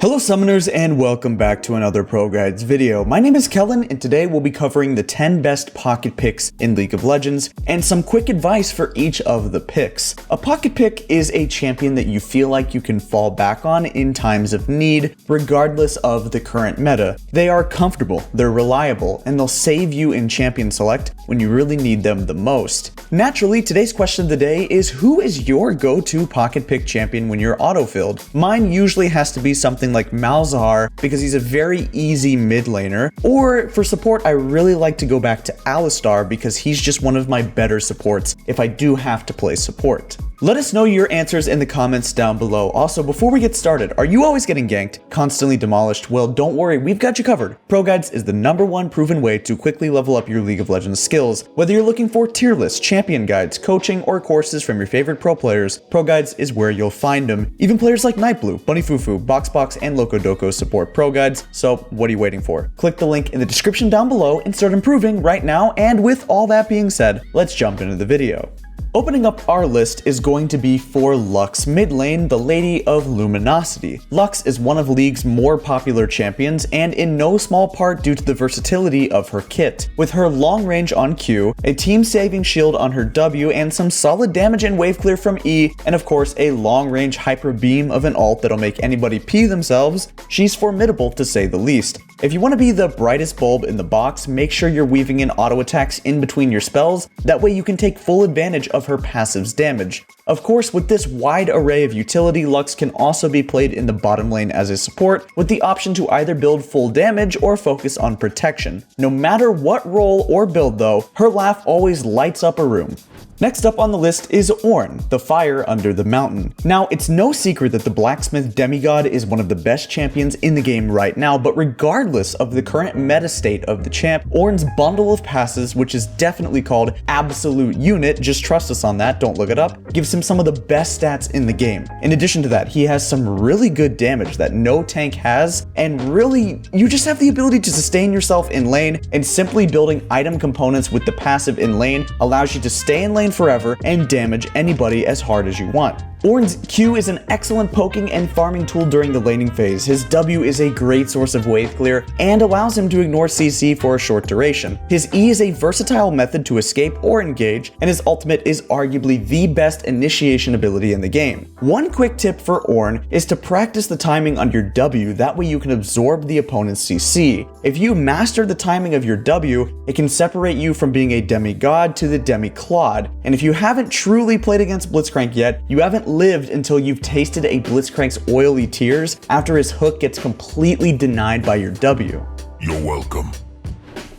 Hello summoners and welcome back to another ProGuides video. My name is Kellen and today we'll be covering the 10 best pocket picks in League of Legends and some quick advice for each of the picks. A pocket pick is a champion that you feel like you can fall back on in times of need, regardless of the current meta. They are comfortable, they're reliable, and they'll save you in champion select when you really need them the most. Naturally, today's question of the day is who is your go-to pocket pick champion when you're auto-filled? Mine usually has to be something like Malzahar because he's a very easy mid laner, or for support I really like to go back to Alistar because he's just one of my better supports if I do have to play support. Let us know your answers in the comments down below. Also, before we get started, are you always getting ganked, constantly demolished? Well, don't worry, we've got you covered. ProGuides is the #1 proven way to quickly level up your League of Legends skills. Whether you're looking for tier lists, champion guides, coaching, or courses from your favorite pro players, ProGuides is where you'll find them. Even players like Nightblue, Bunnyfufu, BoxBox, and Locodoco support ProGuides, so what are you waiting for? Click the link in the description down below and start improving right now, and with all that being said, let's jump into the video. Opening up our list is going to be for Lux mid lane, the Lady of Luminosity. Lux is one of League's more popular champions, and in no small part due to the versatility of her kit. With her long range on Q, a team-saving shield on her W, and some solid damage and wave clear from E, and of course a long-range hyper beam of an ult that'll make anybody pee themselves, she's formidable to say the least. If you want to be the brightest bulb in the box, make sure you're weaving in auto attacks in between your spells, that way you can take full advantage of her passive's damage. Of course, with this wide array of utility, Lux can also be played in the bottom lane as a support, with the option to either build full damage or focus on protection. No matter what role or build though, her laugh always lights up a room. Next up on the list is ORNN, the Fire Under the Mountain. Now, it's no secret that the Blacksmith Demigod is one of the best champions in the game right now, but regardless of the current meta state of the champ, ORNN's bundle of passes, which is definitely called Absolute Unit, just trust us on that, don't look it up, gives him some of the best stats in the game. In addition to that, he has some really good damage that no tank has, and really, you just have the ability to sustain yourself in lane, and simply building item components with the passive in lane allows you to stay in lane forever and damage anybody as hard as you want. ORNN's Q is an excellent poking and farming tool during the laning phase. His W is a great source of wave clear and allows him to ignore CC for a short duration. His E is a versatile method to escape or engage, and his ultimate is arguably the best initiation ability in the game. One quick tip for ORNN is to practice the timing on your W, that way you can absorb the opponent's CC. If you master the timing of your W, it can separate you from being a demigod to the demi-clod. And if you haven't truly played against Blitzcrank yet, you haven't lived until you've tasted a Blitzcrank's oily tears after his hook gets completely denied by your W. You're welcome.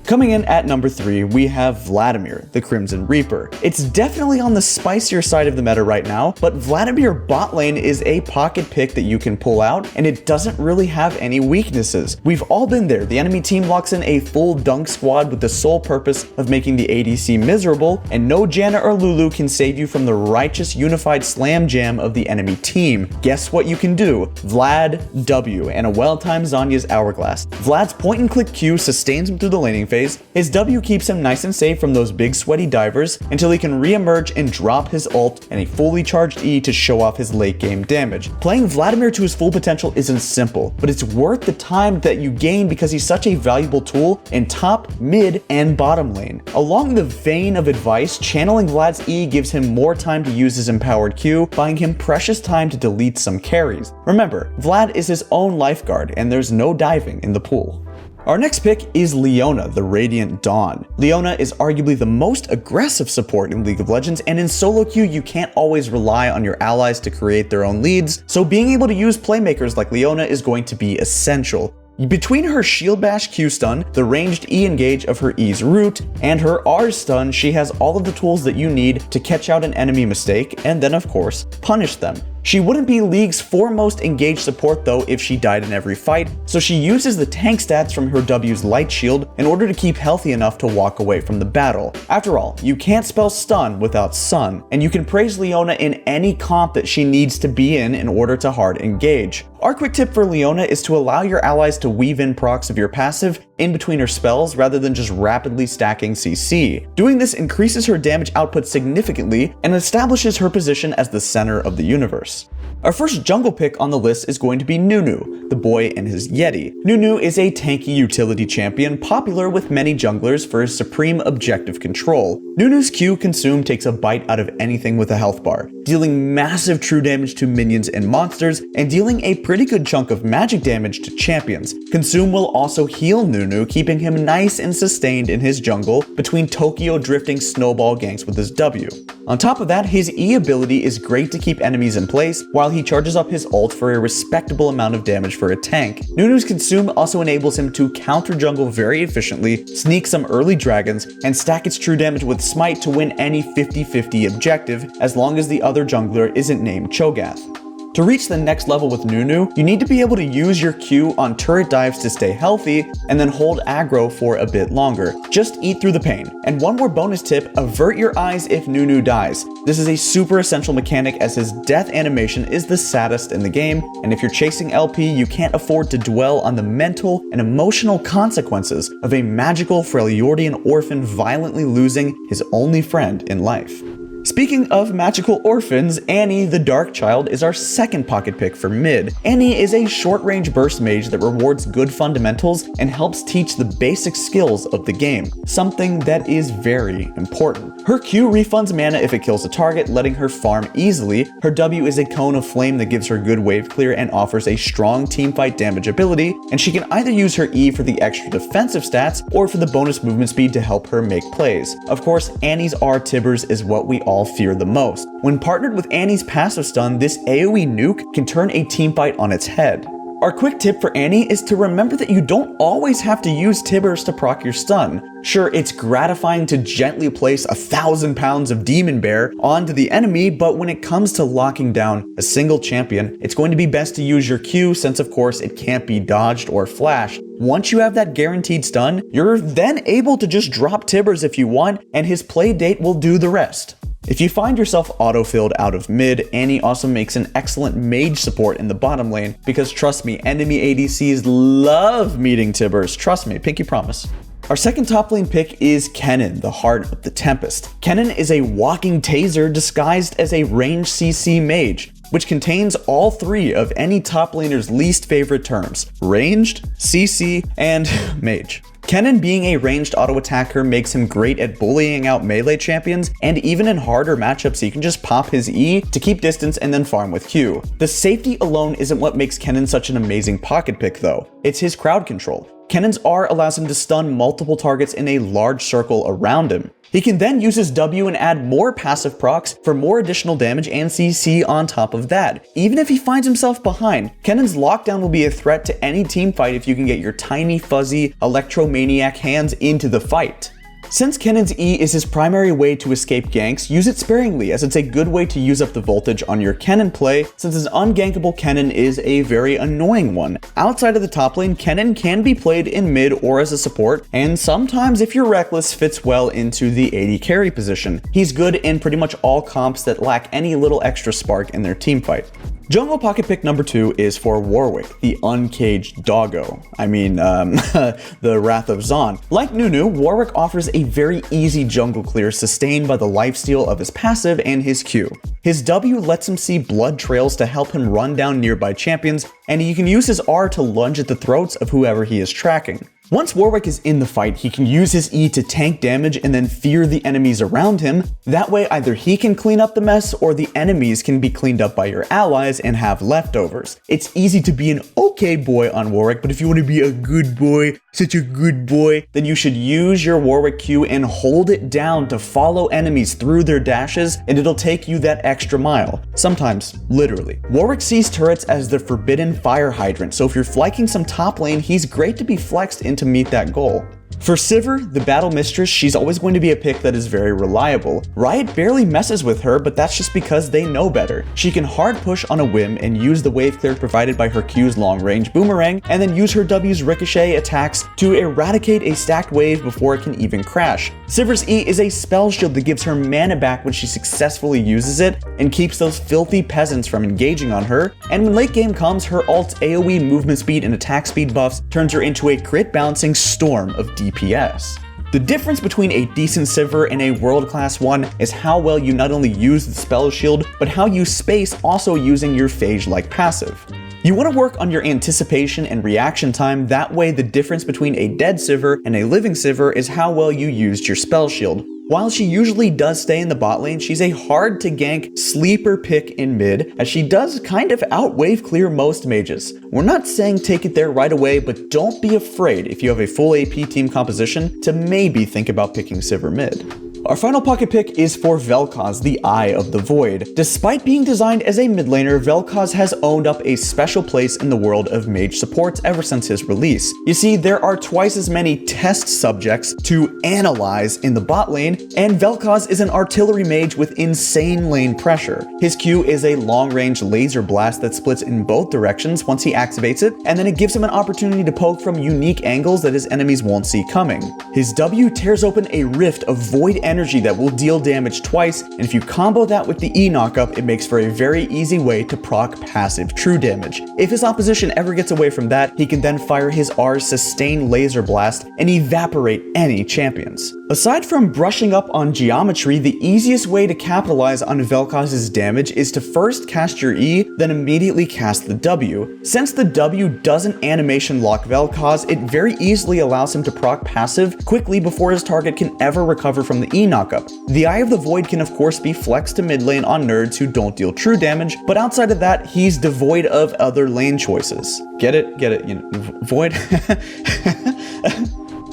Coming in at number 3, we have VLADIMIR, the Crimson Reaper. It's definitely on the spicier side of the meta right now, but VLADIMIR bot lane is a pocket pick that you can pull out, and it doesn't really have any weaknesses. We've all been there. The enemy team locks in a full dunk squad with the sole purpose of making the ADC miserable, and no Janna or Lulu can save you from the righteous unified slam jam of the enemy team. Guess what you can do? Vlad W and a well-timed Zhonya's Hourglass. Vlad's point and click Q sustains him through the laning phase. His W keeps him nice and safe from those big sweaty divers until he can re-emerge and drop his ult and a fully charged E to show off his late game damage. Playing VLADIMIR to his full potential isn't simple, but it's worth the time that you gain because he's such a valuable tool in top, mid, and bottom lane. Along the vein of advice, channeling Vlad's E gives him more time to use his empowered Q, buying him precious time to delete some carries. Remember, Vlad is his own lifeguard and there's no diving in the pool. Our next pick is LEONA, the Radiant Dawn. LEONA is arguably the most aggressive support in League of Legends, and in solo queue you can't always rely on your allies to create their own leads, so being able to use playmakers like LEONA is going to be essential. Between her Shield Bash Q stun, the ranged E engage of her E's root, and her R stun, she has all of the tools that you need to catch out an enemy mistake, and then of course, punish them. She wouldn't be League's foremost engaged support though if she died in every fight, so she uses the tank stats from her W's light shield in order to keep healthy enough to walk away from the battle. After all, you can't spell stun without sun, and you can praise LEONA in any comp that she needs to be in order to hard engage. Our quick tip for LEONA is to allow your allies to weave in procs of your passive in between her spells rather than just rapidly stacking CC. Doing this increases her damage output significantly and establishes her position as the center of the universe. Our first jungle pick on the list is going to be NUNU, the boy and his YETI. NUNU is a tanky utility champion popular with many junglers for his supreme objective control. NUNU's Q Consume takes a bite out of anything with a health bar, dealing massive true damage to minions and monsters, and dealing a pretty good chunk of magic damage to champions. Consume will also heal NUNU, keeping him nice and sustained in his jungle between Tokyo drifting snowball ganks with his W. On top of that, his E ability is great to keep enemies in place, while he charges up his ult for a respectable amount of damage for a tank. NUNU's Consume also enables him to counter jungle very efficiently, sneak some early dragons, and stack its true damage with Smite to win any 50-50 objective, as long as the other jungler isn't named Cho'Gath. To reach the next level with NUNU, you need to be able to use your Q on turret dives to stay healthy, and then hold aggro for a bit longer. Just eat through the pain. And one more bonus tip, avert your eyes if NUNU dies. This is a super essential mechanic as his death animation is the saddest in the game, and if you're chasing LP, you can't afford to dwell on the mental and emotional consequences of a magical Freljordian orphan violently losing his only friend in life. Speaking of magical orphans, Annie the Dark Child is our second pocket pick for mid. Annie is a short-range burst mage that rewards good fundamentals and helps teach the basic skills of the game, something that is very important. Her Q refunds mana if it kills a target, letting her farm easily. Her W is a cone of flame that gives her good wave clear and offers a strong teamfight damage ability, and she can either use her E for the extra defensive stats or for the bonus movement speed to help her make plays. Of course, Annie's R Tibbers is what we all fear the most. When partnered with Annie's passive stun, this AoE nuke can turn a teamfight on its head. Our quick tip for Annie is to remember that you don't always have to use Tibbers to proc your stun. Sure, it's gratifying to gently place 1,000 pounds of Demon Bear onto the enemy, but when it comes to locking down a single champion, it's going to be best to use your Q, since of course it can't be dodged or flashed. Once you have that guaranteed stun, you're then able to just drop Tibbers if you want, and his play date will do the rest. If you find yourself auto-filled out of mid, Annie also makes an excellent mage support in the bottom lane, because trust me, enemy ADCs love meeting Tibbers. Trust me, pinky promise. Our second top lane pick is Kennen, the heart of the Tempest. Kennen is a walking taser disguised as a ranged CC mage, which contains all three of any top laner's least favorite terms: ranged, CC, and mage. Kennen being a ranged auto attacker makes him great at bullying out melee champions, and even in harder matchups he can just pop his E to keep distance and then farm with Q. The safety alone isn't what makes Kennen such an amazing pocket pick though, it's his crowd control. Kennen's R allows him to stun multiple targets in a large circle around him. He can then use his W and add more passive procs for more additional damage and CC on top of that. Even if he finds himself behind, Kennen's lockdown will be a threat to any team fight if you can get your tiny fuzzy electromaniac hands into the fight. Since Kennen's E is his primary way to escape ganks, use it sparingly, as it's a good way to use up the voltage on your Kennen play, since his ungankable Kennen is a very annoying one. Outside of the top lane, Kennen can be played in mid or as a support, and sometimes if you're reckless, fits well into the AD carry position. He's good in pretty much all comps that lack any little extra spark in their teamfight. Jungle pocket pick number 2 is for Warwick, the uncaged doggo. The Wrath of ZAUN. Like NUNU, Warwick offers a very easy jungle clear sustained by the lifesteal of his passive and his Q. His W lets him see blood trails to help him run down nearby champions, and he can use his R to lunge at the throats of whoever he is tracking. Once Warwick is in the fight, he can use his E to tank damage and then fear the enemies around him. That way, either he can clean up the mess or the enemies can be cleaned up by your allies and have leftovers. It's easy to be an okay boy on Warwick, but if you want to be a good boy, such a good boy, then you should use your Warwick Q and hold it down to follow enemies through their dashes, and it'll take you that extra mile. Sometimes, literally. Warwick sees turrets as the forbidden fire hydrant, so if you're flanking some top lane, he's great to be flexed in to meet that goal. For SIVIR, the battle mistress, she's always going to be a pick that is very reliable. Riot barely messes with her, but that's just because they know better. She can hard push on a whim and use the wave clear provided by her Q's long range boomerang, and then use her W's ricochet attacks to eradicate a stacked wave before it can even crash. SIVIR's E is a spell shield that gives her mana back when she successfully uses it, and keeps those filthy peasants from engaging on her, and when late game comes, her ult's AoE movement speed and attack speed buffs turns her into a crit bouncing storm of DPS. The The difference between a decent SIVIR and a world-class one is how well you not only use the spell shield, but how you space also using your phage-like passive. You want to work on your anticipation and reaction time, that way the difference between a dead SIVIR and a living SIVIR is how well you used your spell shield. While she usually does stay in the bot lane, she's a hard to gank sleeper pick in mid, as she does kind of out-wave clear most mages. We're not saying take it there right away, but don't be afraid if you have a full AP team composition to maybe think about picking SIVIR mid. Our final pocket pick is for VEL'KOZ, the Eye of the Void. Despite being designed as a mid laner, VEL'KOZ has owned up a special place in the world of mage supports ever since his release. You see, there are twice as many test subjects to analyze in the bot lane, and VEL'KOZ is an artillery mage with insane lane pressure. His Q is a long-range laser blast that splits in both directions once he activates it, and then it gives him an opportunity to poke from unique angles that his enemies won't see coming. His W tears open a rift of void energy that will deal damage twice, and if you combo that with the E knockup, it makes for a very easy way to proc passive true damage. If his opposition ever gets away from that, he can then fire his R's sustained laser blast and evaporate any champions. Aside from brushing up on geometry, the easiest way to capitalize on VEL'KOZ's damage is to first cast your E, then immediately cast the W. Since the W doesn't animation lock VEL'KOZ, it very easily allows him to proc passive quickly before his target can ever recover from the E knockup. The Eye of the Void can of course be flexed to mid lane on nerds who don't deal true damage, but outside of that, he's devoid of other lane choices. Get it? Get it? You know, void?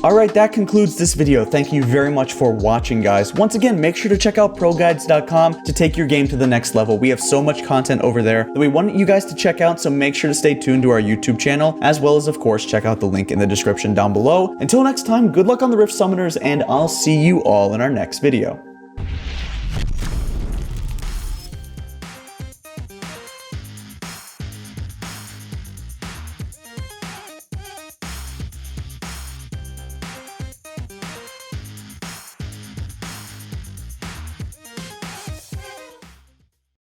Alright, that concludes this video. Thank you very much for watching, guys. Once again, make sure to check out ProGuides.com to take your game to the next level. We have so much content over there that we want you guys to check out, so make sure to stay tuned to our YouTube channel, as well as, of course, check out the link in the description down below. Until next time, good luck on the Rift Summoners, and I'll see you all in our next video.